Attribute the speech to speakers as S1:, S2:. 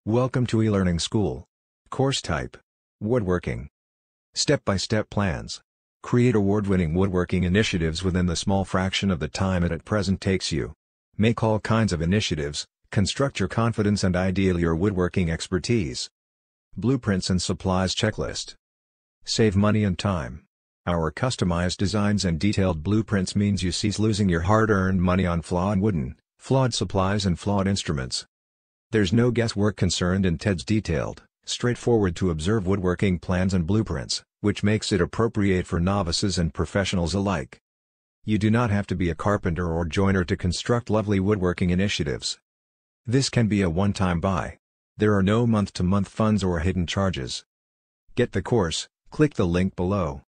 S1: Welcome to eLearning School. Course type: Woodworking. Step-by-step plans. Create award-winning woodworking initiatives within the small fraction of the time it at present takes you. Make all kinds of initiatives, construct your confidence and ideally your woodworking expertise. Blueprints and supplies checklist. Save money and time. Our customized designs and detailed blueprints means you cease losing your hard-earned money on flawed supplies and flawed instruments. There's no guesswork concerned in Ted's detailed, straightforward to observe woodworking plans and blueprints, which makes it appropriate for novices and professionals alike. You do not have to be a carpenter or joiner to construct lovely woodworking initiatives. This can be a one-time buy. There are no month-to-month funds or hidden charges. Get the course, click the link below.